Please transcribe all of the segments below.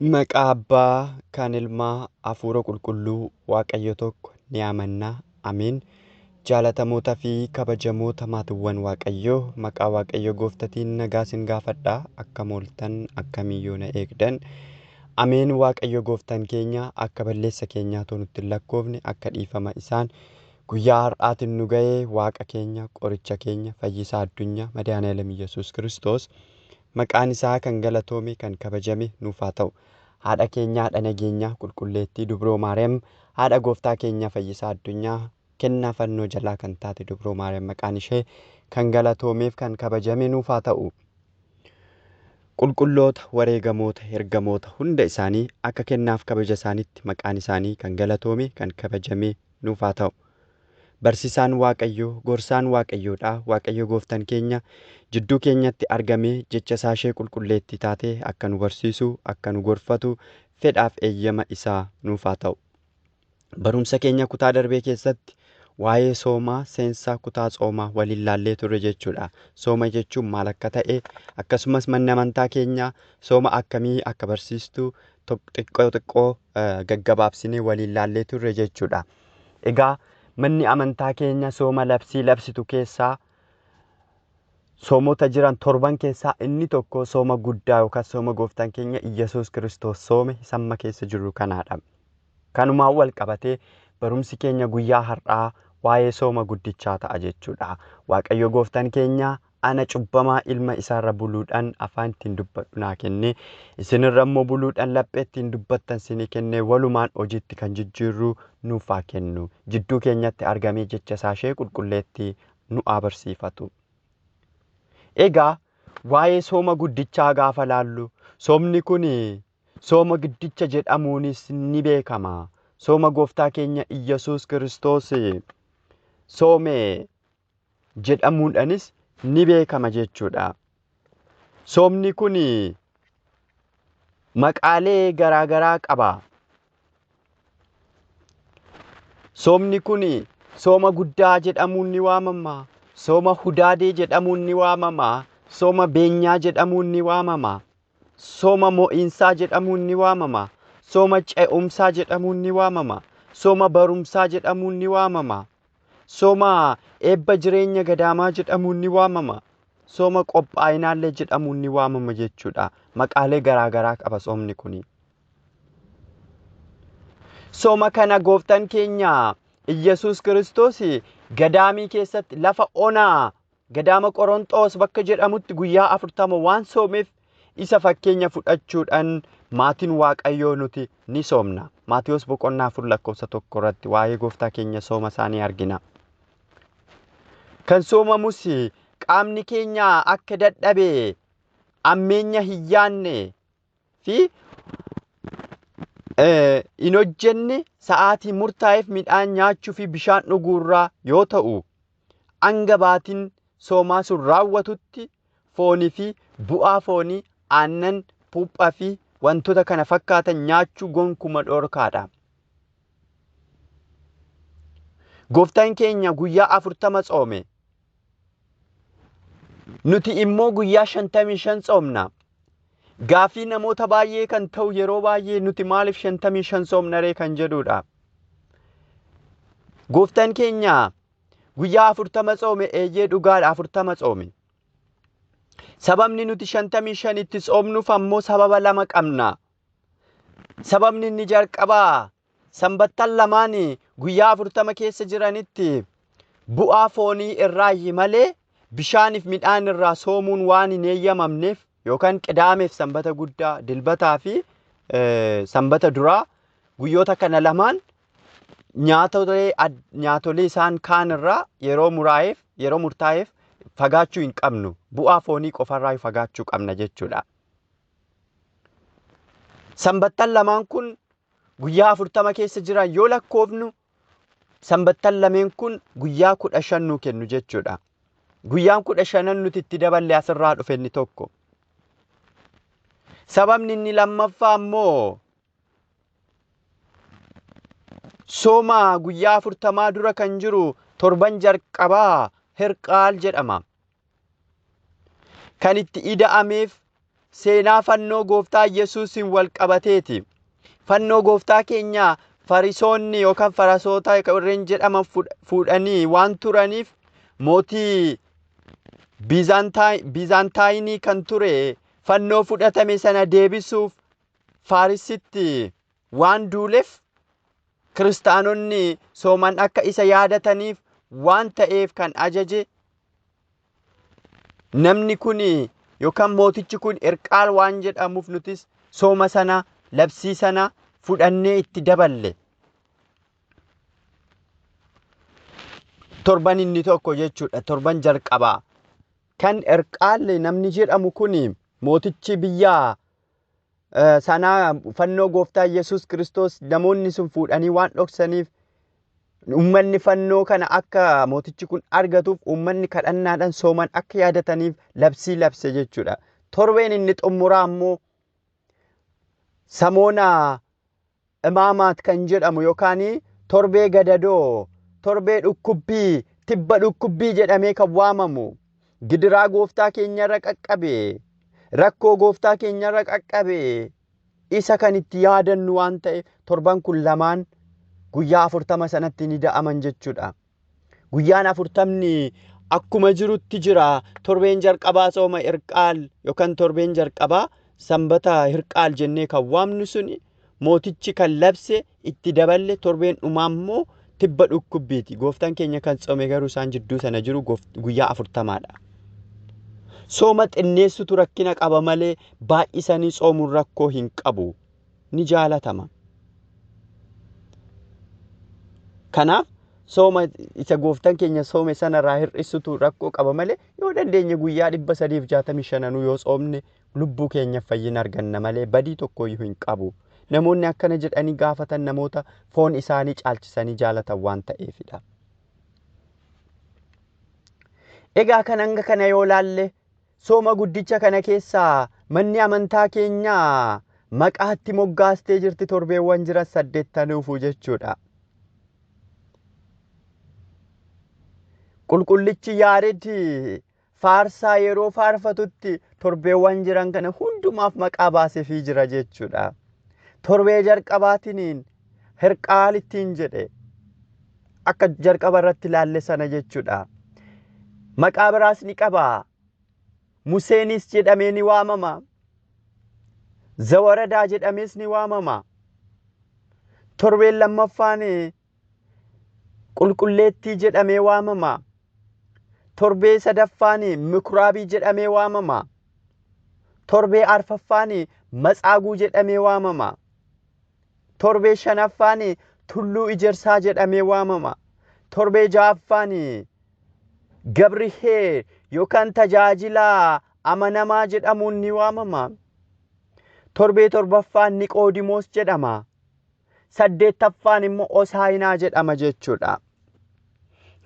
Maqaa Abbaa, kan Ilmaa, Hafuura Qulqulluu, Waaqayyo tokko ni amanna. Ameen. Jaallatamootaa fi kabajamoota maatiiwwan Waaqayyoo, maqaa Waaqayyo Gooftaatiin nagaa isin gaafadhaa. Akkam ooltan, akkamiyyuu na eegdan. Ameen. Waaqayyo Gooftaan keenya akka balleessa keenyaatu nutti hin lakkoofne, akka dhiifama isaan guyyaa har'aatiin nu ga'ee Waaqa keenya, qoricha keenya, fayyisaa addunyaa, Madaani'elam Yesuus Kiristoos maqaan isaa kan galatoome, kan kabajame nuuf haa ta'u. Haadha keenya, haadha nageenyaa, qulqulleettii Dubroo Maariyaam, haadha Gooftaa keenya fayyisaa addunyaa, kennaa fannoo jalaa kan taate Dubroo Maariyaam maqaan ishee kan galatoomeef kan kabajame nuuf haa ta'u. Qulqulloota, wareegamoota, ergamoota hunda isaanii akka kennaaf kabaja isaaniitti maqaan isaanii kan galatoome, kan kabajame nuuf haa ta'u. Barsiisaan Waaqayyoo, gorsaan Waaqayyoodha. Waaqayyo Gooftaan keenya jidduu keenyatti argamee jecha isaa ishee qulqulleettii taatee akka nu barsiisu, akka nu gorfatu fedhaaf eeyyama isaa nuuf haa ta'u. Barumsa keenya kutaa darbee keessatti waa'ee soomaa seensaa kutaa tsoomaa waliin laallee turre jechuudha. Sooma jechuun maal akka ta'e, akkasumas manni amantaa keenya sooma akkamii akka barsiistu xiqqoo gaggabaabsinee waliin laallee turre jechuudha. Egaa manni amantaa keenya sooma labsii labsitu keessaa soomota jiran 7 keessaa inni tokko sooma guddaa yookaan sooma Gooftaan keenya Iyyasuus Kiristoos soome samma keessa jiru kanaadha. Kanumaan wal qabatee barumsi keenya guyyaa har'aa waa'ee sooma guddichaa ta'a jechuudha. Waaqayyo Gooftaan keenya ana cubbamaa ilma isaarra buluudhaan afaan ittiin dubbadhu naa kenne, isinirra immoo buluudhaan laphee ittiin dubbattan isinii kenne, walumaan hojiitti kan jijjiirru nuuf haa kennu. Jidduu keenyatti argamee jecha isaa ishee qulqulleettii nu haa barsiifatu. Egaa waa'ee sooma guddichaa gaafa laallu, soomni kun sooma guddicha jedhamuunis ni beekama. Sooma Gooftaa keenya Iyyasuus Kiristoos soome jedhamuudhaanis ni beekama jechuudha. Soomni kun maqaalee garaagaraa qaba. Soomni kun sooma guddaa jedhamuun ni waamama. Sooma hudaadee jedhamuun ni waamama. Sooma beenyaa jedhamuun ni waamama. Sooma mo'iinsaa jedhamuun ni waamama. Sooma ce'umsaa jedhamuun ni waamama. Sooma barumsaa jedhamuun ni waamama. Sooma eebba jireenya gadaamaa jedhamuun ni waamama. Sooma qophaa'inaallee jedhamuun ni waamama jechuudha. Maqaalee garaagaraa qaba soomni kun. Sooma kana Gooftaan keenya Iyyasuus Kiristoos gadaamii keessatti lafa onaa gadaama Qoronxoos bakka jedhamutti guyyaa 40 waan soomeef isa fakkeenya fudhachuudhaan maatiin Waaqayyoo nuti ni soomna. Maatiyos boqonnaa 4:1 irratti waa'ee Gooftaa keenya sooma isaanii argina. Kan soomamus qaamni keenya akka dadhabe, ammeenya hin yaanne fi hin hojjenne sa'aatii murtaa'eef midhaan nyaachuu fi bishaan dhuguurraa yoo ta'u, hanga baatiin soomaa sun raawwatutti foonii fi bu'aa foonii, aannan, puuphaa fi wantoota kana fakkaatan nyaachuu gonkumaa dhorkaadha. Gooftaan keenya guyyaa 40 tsoome. Nuti immoo guyyaa 55 tsoomna. Gaafii namoota baay'ee kan ta'u yeroo baay'ee nuti maaliif 55 tsoomna ree kan jedhudha. Gooftaan keenya guyyaa 40 tsoome eeyyee dhugaadha 40 tsoome. Sababni nuti 55 itti tsoomnuuf ammoo sababa 2 qabna. Sababni inni jalqabaa sanbattan lamaan guyyaa 40 keessa jiranitti bu'aa foonii irraa malee bishaaniif midhaan irraa soomuun waan hin eeyyamamneef yookaan qidaameef sanbata guddaa, dilbataa fi sanbata duraa guyyoota kana lamaan nyaatolee isaan kaan irraa yeroo murtaa'eef fagaachuu hin qabnu. Bu'aa foonii qofarraa fagaachuu qabna jechuudha. Sanbattan lamaan kun guyyaa 40 keessa jiran yoo lakkoofnu, sanbattan lameen kun guyyaa 15 nu kennu jechuudha. Guyyaan 15 nuti itti daballe asirraa dhufe inni tokko. Sababni inni lammaffaa ammoo sooma guyyaa 40 dura kan jiru torban jalqabaa Herqaal jedhama. Kan itti ida'ameef seenaa fannoo gooftaa Yesuusiin wal qabateeti. Fannoo gooftaa keenya Farisoonni yookaan Fariisota warreen jedhaman fuudhanii waan turaniif mootii Biizantaayinii kan ture fannoo fudhatame sana deebisuuf Faarisitti waan duuleef kiristaanonni sooman akka isa yaadataniif waan ta'eef kan ajaje namni kun yookaan mootichi kun Herqaal waan jedhamuuf nutis sooma sana labsii sana fudhannee itti daballe. Torban inni tokko jechuudha, torban jalqabaa kan Herqaal namni jedhamu kun mootichi biyya sanaa fannoo gooftaa Yesuus Kiristoos namoonni sun fuudhanii waan dhoksaniif ummanni fannoo kana akka mootichi kun argatuuf ummanni kadhannaadhaan sooman akka yaadataniif labsii labse jechuudha. Torbeen inni xumuraa ammoo Samoona Imaamaat kan jedhamu yookaan torbee gadadoo, torbee dhukkubbii, tibba dhukkubbii jedhamee kan waamamu gidiraa gooftaa keenyarra qaqqabe, rakkoo gooftaa keenyarra qaqqabe isa kan itti yaadannu waan ta'e torban kun lamaan guyyaa 40 sanatti ni da'aman jechuudha. Guyyaan 40 akkuma jirutti jira. Torbeen jalqabaa sooma Herqaal yookaan torbeen jalqabaa sanbata Herqaal jennee kan waamnu suni mootichi kan labse itti daballe. Torbeen dhumaa immoo tibba dhukkubbiiti. Gooftaan keenya kan tsoome garuu isaan jidduu sana jiru guyyaa 40dha. Sooma xinneessutu rakkina qaba malee baay'isanii tsoomuun rakkoo hin qabu, ni jaalatama. Kanaaf sooma isa gooftaan keenya soome sanarraa hir'isutu rakkoo qaba malee yoo dandeenye guyyaa 365 yoo tsoomne lubbuu keenya fayyina arganna malee badii tokkoyyuu hin qabu. Namoonni akkana jedhanii gaafatan namoota foon isaanii caalchisanii jaalatan waan ta'eefidha. Egaa kan hanga kana yoo laalle sooma guddicha kana keessaa manni amantaa keenyaa maqaatti moggaastee jirti torbeewwan jiran 8 jechuudha. Qulqullichi Yaared faarsaa yeroo faarfatutti torbeewwan jiran kana hundumaaf maqaa baaseefii jira jechuudha. Torbee jalqabaatiin Herqaal ittiin jedhe akka jalqaba irratti ilaalle sana jechuudha. Maqaa biraas ni qaba. Museenis jedhamee ni waamama. Zawaradaa jedhamees ni waamama. Torbeen lammaffaan qulqulleettii jedhamee waamama. Torbee sadaffaan Mikuraabii jedhamee waamama. Torbee arfaffaan Matsaaguu jedhamee waamama. Torbee shanaffaan Tulluu Ijersaa jedhamee waamama. Torbee ja'affaan Gabriheel yookaan tajaajilaa amanamaa jedhamuun ni waamama. Torbee torbaffaan Niqoodimoos jedhama. 8ffaan immoo Osaayinaa jedhama jechuudha.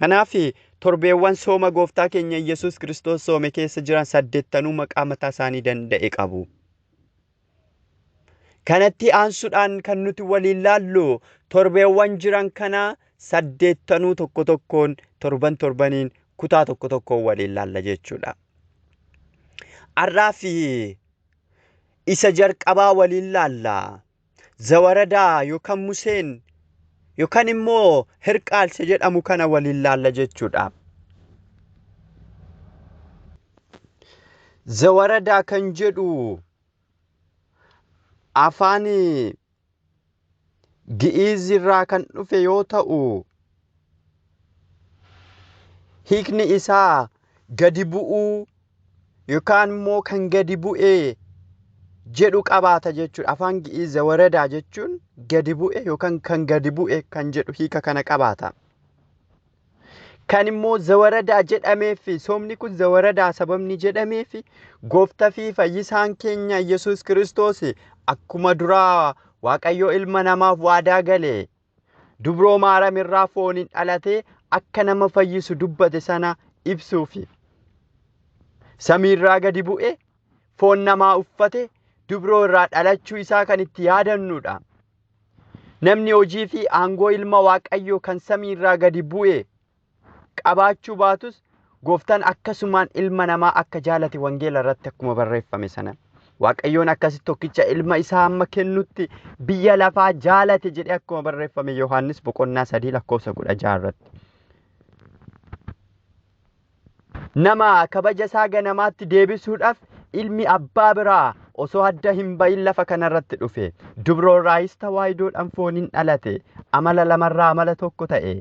Kanaaf torbeewwan sooma gooftaa keenya Yesuus Kiristoos soome keessa jiran 8 maqaa mataa isaanii danda'e qabu. Kanatti aansuudhaan kan nuti waliin laallu torbeewwan jiran kana 8 tokko tokkoon torbaniin kutaa tokko tokkoon waliin laalla jechuudha. Har'aa fi isa jalqabaa waliin laalla. Zawaradaa yookaan Museen yookaan immoo Herqaal jedhamu kana waliin laalla jechuudha. Zawaradaa kan jedhu afaan Gi'izirraa kan dhufe yoo ta'u hiikni isaa gadi bu'uu yookaan immoo kan gadi bu'ee jedhu qabaata jechuudha. Afaan Gi'iz Zawaradaa jechuun gadi bu'e yookaan kan gadi bu'e kan jedhu hiika kana qabaata. Kan immoo Zawaradaa jedhameef soomni kun Zawaradaa sababni jedhameef gooftaa fi fayyisaan keenya Yesuus Kiristoos akkuma duraa Waaqayyo ilma namaaf waadaa gale dubroo Maariyaam irraa fooniin dhalatee akka nama fayyisu dubbate sana ibsuufi samiirraa gadi bu'e foon namaa uffate dubroo irraa dhalachuu isaa kan itti yaadannudha. Namni hojii fi aangoo ilma Waaqayyoo kan samiirraa gadi bu'e qabaachuu baatus gooftaan akkasumaan ilma namaa akka jaalate wangeela irratti akkuma barreeffame sana Waaqayyoon akkasitti tokkicha ilma isaa hamma kennutti biyya lafaa jaalate jedhee akkuma barreeffame Yohaannis boqonnaa 3:16 irratti. Nama kabaja isaa ganamaatti deebisuudhaaf ilmi abbaa biraa osoo adda hin bahin lafa kanarratti dhufe. Dubroorraayis tawaayidoodhaan fooniin dhalate. Amala lamarraa amala tokko ta'e.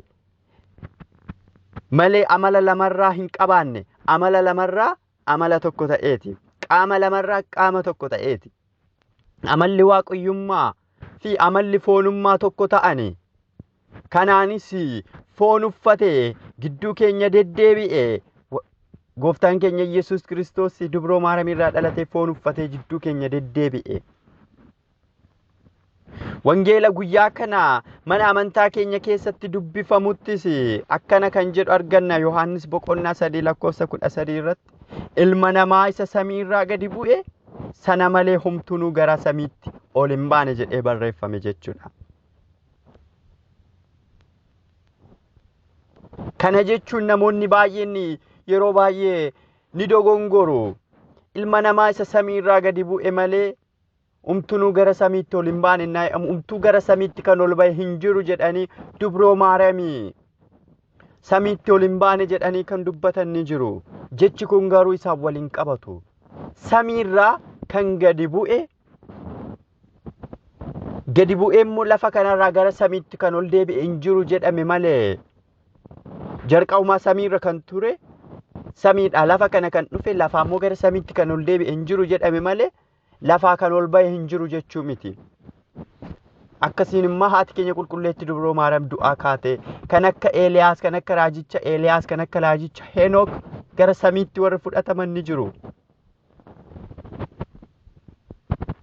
Malee amala lamarraa hin qabaanne. Amala lamarraa amala tokko ta'eeti. Qaama lamarraa qaama tokko ta'eeti. Amalli waaqayyummaa fi amalli foonummaa tokko ta'ani. Kanaanis foon uffatee gidduu keenya deddeebi'e. Gooftaan keenya Yesuus Kiristoos dubroo Maariyaam irraa dhalatee foon uffatee gidduu keenya deddeebi'e. Wangeela guyyaa kana mana amantaa keenya keessatti dubbifamuttis akkana kan jedhu arganna. Yohaannis boqonnaa 3:13 irratti. Ilma namaa isa samii irraa gadi bu'e sana malee homtunuu gara samiitti ol hin baane jedhee barreeffame jechuudha. Kana jechuun namoonni baay'een yeroo baay'ee ni dogongoru. Ilma namaa isa samii irraa gadi bu'e malee homtunuu gara samiitti ol hin baane, homtuu gara samiitti kan ol ba'e hin jiru jedhanii dubroo Maariyaam samiitti ol hin baane jedhanii kan dubbatan ni jiru. Jechi kun garuu isaan waliin qabatu. Samiirraa kan gadi bu'e immoo lafa kanarraa gara samiitti kan ol deebi'e hin jiru jedhame malee jalqabuma samiirra kan ture samiidha lafa kana kan dhufe lafaa immoo gara samiitti kan ol deebi'e hin jiru jedhame malee lafaa kan ol ba'e hin jiru jechuu miti. Akkasiin immoo haati keenya qulqulleetti dubroo Maariyaam du'aa kaate kan akka Eeliyaas, kan akka raajicha Eeliyaas, kan akka raajicha Henook gara samiitti warri fudhataman ni jiru.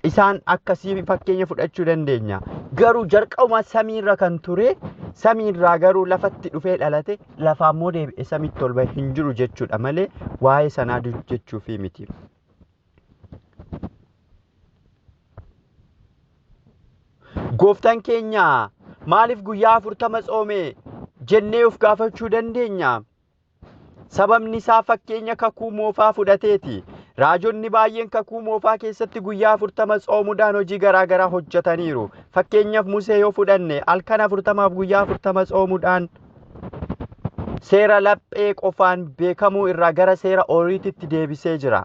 Isaan akkasii fakkeenya fudhachuu dandeenya. Garuu jalqabuma samiirra kan ture, samiirraa garuu lafatti dhufee dhalate, lafaa immoo deebi'e samiitti ol ba'e hin jiru jechuudha malee waa'ee sanaa jechuufi miti. Gooftaan keenya maaliif guyyaa 40 tsoome jennee of gaafachuu dandeenya. Sababni isaa fakkeenya kakuu moofaa fudhateeti. Raajonni baay'een kakuu moofaa keessatti guyyaa 40 tsoomuudhaan hojii garaa garaa hojjetaniiru. Fakkeenyaaf Musee yoo fudhanne halkan 40 guyyaa 40 tsoomuudhaan seera laphee qofaan beekamuu irraa gara seera ooriititti deebisee jira.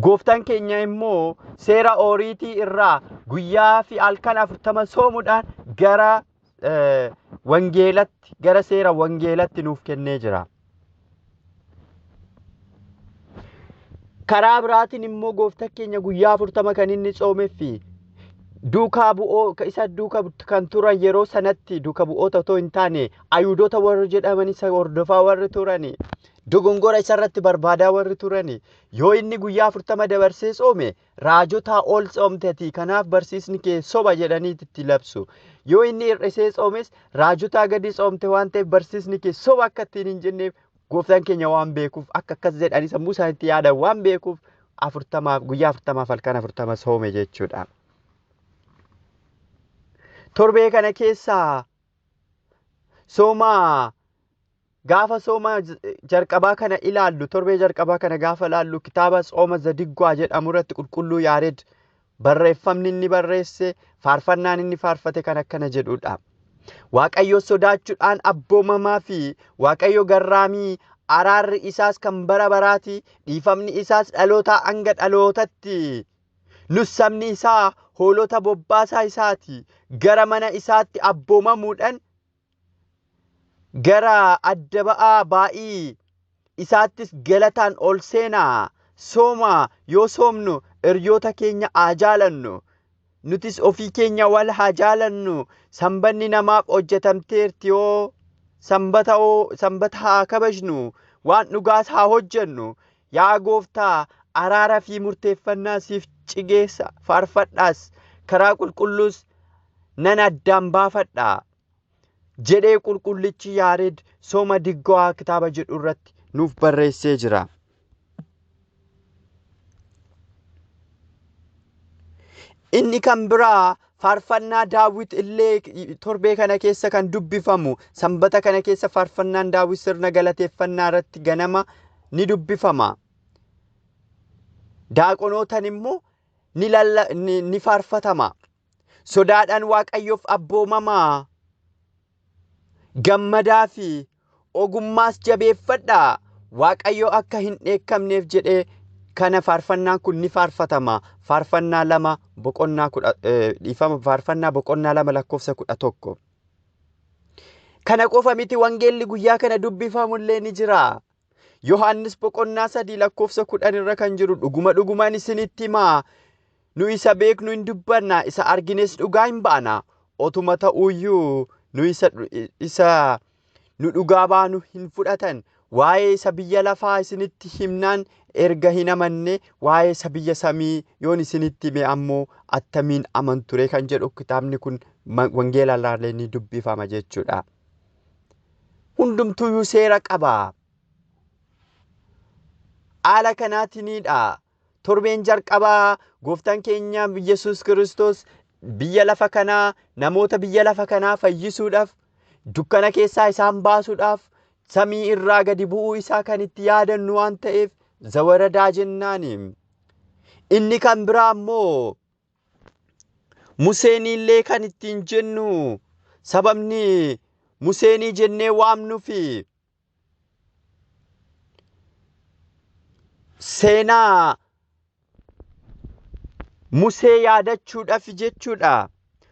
Gooftaan keenya immoo seera ooriitii irraa guyyaa fi halkan 40 tsoomuudhaan gara wangeelatti, gara seera wangeelatti nuuf kennee jira. Karaa biraatiin immoo gooftaan keenya guyyaa 40 kan inni tsoomeef duukaa bu'oo isa duuka kan turan yeroo sanatti duuka bu'oota otoo hin taane Ayuudota warri jedhaman isa hordofaa warri turani. Dogongora isarratti barbaadaa warri turani. Yoo inni guyyaa 40 dabarsee tsoome raajotaa ol tsoomteeti kanaaf barsiisni kee soba jedhanii itti labsu. Yoo inni hir'isee tsoomes raajotaa gadi tsoomte waan ta'eef barsiisni kee soba akka ittiin hin jenneef gooftaan keenya waan beekuuf akka akkas jedhanii sammuu isaaniitti yaadan waan beekuuf guyyaa 40 halkan 40 tsoome jechuudha. Torbee kana keessaa gaafa sooma jalqabaa kana ilaallu, torbee jalqabaa kana gaafa ilaallu kitaaba tsooma Zadigwaa jedhamu irratti qulqulluu Yaared barreeffamni inni barreesse, faarfannaan inni faarfate kan akkana jedhudha. Waaqayyo sodaachuudhaan abboomamaa fi Waaqayyo garraamii, araarri isaas kan bara baraati, dhiifamni isaas dhalootaa hanga dhalootatti. Nus sabni isaa hoolota bobbaasaa isaati. Gara mana isaatti abboomamuudhaan gara adda ba'aa baay'ii isaattis galataan ol seenaa. Sooma yoo soomnu hiriyoota keenya haa jaalannu. Nutis ofii keenya wal haa jaalannu. Sanbanni namaaf hojjetamteerti yoo sanbata haa kabajnu. Waan dhugaas haa hojjennu. Yaa gooftaa araara fi murteeffannaa siif cigeessa faarfadhaas karaa qulqulluus nan addaan baafadha jedhee qulqullichi Yaared sooma Zadigwaa kitaaba jedhu irratti nuuf barreessee jira. Inni kan biraa faarfannaa Daawit illee torbee kana keessa kan dubbifamu, sanbata kana keessa faarfannaan Daawit sirna galateeffannaa irratti ganama ni dubbifama. daaqonootaan immoo ni faarfatama. Sodaadhaan Waaqayyoof abboomamaa, gammadaa fi ogummaas jabeeffadhaa. Waaqayyo akka hin dheekkamneef jedhee kana faarfannaan kun ni faarfatama. Faarfannaa 2:11. Kana qofa miti, wangeelli guyyaa kana dubbifamullee ni jira. Yohaannis 3:10 irra kan jiru, dhugumaan isinitti himaa, nu isa beeknu hin dubbanna, isa argines dhugaa hin baana. Otuma ta'uyyuu nu isa nu dhugaa baanu hin fudhatan. Waa'ee isa biyya lafaa isinitti himnaan erga hin amanne, waa'ee isa biyya samii yoon isinitti hime ammoo attamiin amanture kan jedhu kitaabni kun wangeela laalee ni dubbifama jechuudha. Hundumtuyyuu seera qaba. Haala kanaatiinidha. Torbeen jalqabaa gooftaan keenya Yesuus Kiristoos biyya lafa kanaa, namoota biyya lafa kanaa fayyisuudhaaf, dukkana keessaa isaan baasuudhaaf, samii irraa gadi bu'uu isaa kan itti yaadannu waan ta'eef zawaradaa jennaani. Inni kan biraa ammoo Museenillee kan ittiin jennu, sababni Museenii jennee waamnuufi seenaa Musee yaadachuudhaaf jechuudha.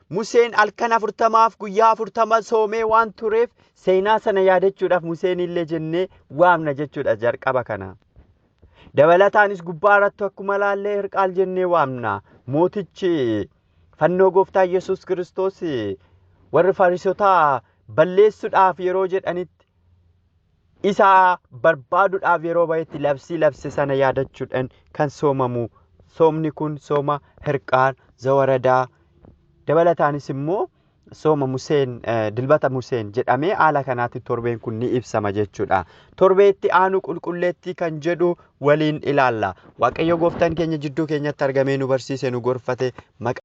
Museen halkan 40 guyyaa 40 soomee waan tureef seenaa sana yaadachuudhaaf Museenillee jennee waamna jechuudha jalqaba kana. Dabalataanis gubbaa irratti akkuma laallee Hirqaal jennee waamna. Mootichi fannoo gooftaa Yesuus Kiristoos warri Fariisotaa balleessuudhaaf yeroo jedhanitti, isa barbaaduudhaaf yeroo bahetti labse sana yaadachuudhaan kan soomamu. Soomni kun sooma Hirqaal, zawaradaa, dabalataanis immoo sooma Museen, dilbata Museen jedhamee haala kanaatti torbeen kun ni ibsama jechuudha. Torbeetti aanu qulqulleettii kan jedhu waliin ilaalla. Waaqayyo gooftaan keenya jidduu keenyatti argamee nu barsiise, nu gorfate.